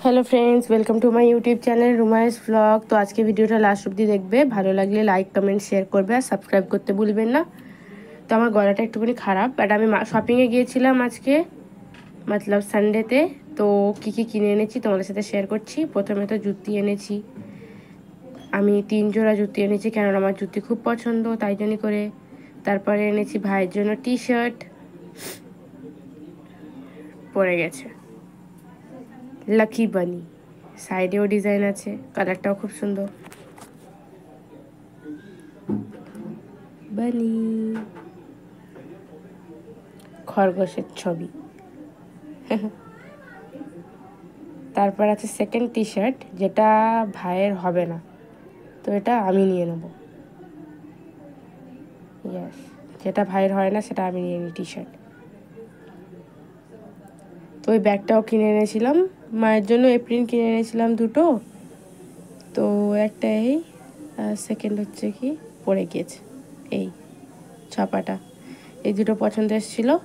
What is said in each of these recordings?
Hello friends, welcome to my YouTube channel रुमाइस vlog. तो आज के भिडियोটা লাস্ট অবধি দেখবে, ভালো লাগলে লাইক কমেন্ট শেয়ার করবে আর সাবস্ক্রাইব করতে ভুলবেন না। তো আমার গলাটা একটুখানি খারাপ, বাট আমি শপিংয়ে গিয়েছিলাম আজকে, মতলব সানডেতে। তো কী কী কিনে এনেছি তোমাদের সাথে শেয়ার করছি। প্রথমে তো জুতি এনেছি, আমি 3 জোড়া জুতি এনেছি, কেননা আমার জুতি খুব পছন্দ, তাই জন্য করে। তারপরে এনেছি ভাইয়ের জন্য টি শার্ট, পরে গেছে লাকি বানি, সাইডেও ডিজাইন আছে, কালারটাও খুব সুন্দর। বানি খরগোশের ছবি। তারপর আছে সেকেন্ড টি শার্ট, যেটা ভাইয়ের হবে না, তো এটা আমি নিয়ে নেব। ইয়েস, যেটা ভাইয়ের হয় না সেটা আমি নিয়ে নিই টি শার্ট। তো ওই ব্যাগটাও কিনে এনেছিলাম, মায়ের জন্য এপ্রিল কিনে এনেছিলাম দুটো। তো একটা এই, সেকেন্ড হচ্ছে কি পড়ে গিয়েছে, এই ছাপাটা। এই দুটো পছন্দ এসেছিলো।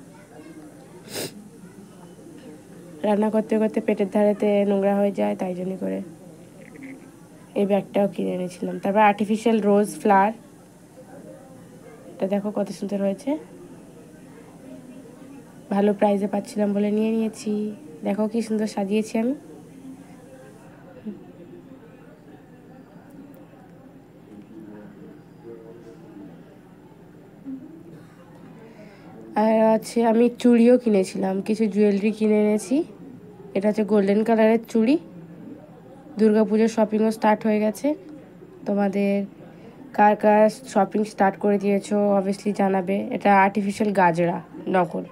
রান্না করতে করতে পেটের ধারেতে নোংরা হয়ে যায়, তাই জন্য করে এই ব্যাগটাও কিনে এনেছিলাম। তারপর আর্টিফিশিয়াল রোজ ফ্লাওয়ার, এটা দেখো কত সুন্দর হয়েছে, ভালো প্রাইসে পাচ্ছিলাম বলে নিয়ে নিয়েছি। দেখো কি সুন্দর সাজিয়েছি আমি। আর আছে আমি চুড়িও কিনেছিলাম, কিছু জুয়েলারি কিনে এনেছি। এটা হচ্ছে গোল্ডেন কালারের চুড়ি। দুর্গাপুজোর শপিংও স্টার্ট হয়ে গেছে। তোমাদের কার কার শপিং স্টার্ট করে দিয়েছো অবভিয়াসলি জানাবে। এটা আর্টিফিশিয়াল গাজরা, নকল।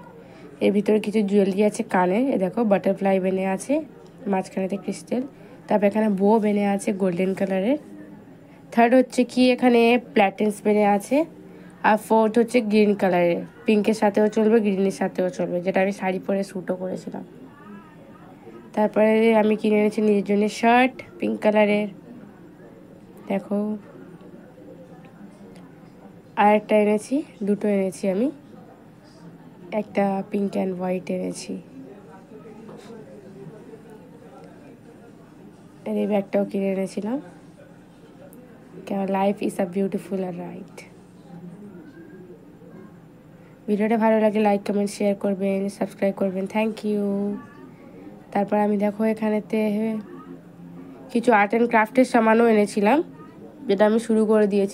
এর ভিতরে কিছু জুয়েলারি আছে, কানে এ দেখো বাটারফ্লাই বেনে আছে, মাঝখানেতে ক্রিস্টাল। তারপর এখানে বো বেনে আছে গোল্ডেন কালারের। থার্ড হচ্ছে কি এখানে প্ল্যাটেন্স বেনে আছে। আর ফোর্থ হচ্ছে গ্রিন কালারের, পিঙ্কের সাথেও চলবে গ্রিনের সাথেও চলবে, যেটা আমি শাড়ি পরে শ্যুটও করেছিলাম। তারপরে আমি কিনে এনেছি নিজের জন্য শার্ট পিঙ্ক কালারের, দেখো। আর একটা এনেছি, দুটো এনেছি আমি, একটা পিঙ্ক অ্যান্ড হোয়াইট এনেছি। আর এই ব্যাগটাও কিনে এনেছিলাম, কেন লাইফ ইজ আ বিউটিফুল আর রাইট। ভিডিওটা ভালো লাগে লাইক কমেন্ট শেয়ার করবেন, সাবস্ক্রাইব করবেন, থ্যাংক ইউ। তারপর আমি দেখো এখানেতে কিছু আর্ট অ্যান্ড ক্রাফটের সামানও এনেছিলাম, যেটা আমি শুরু করে দিয়েছি।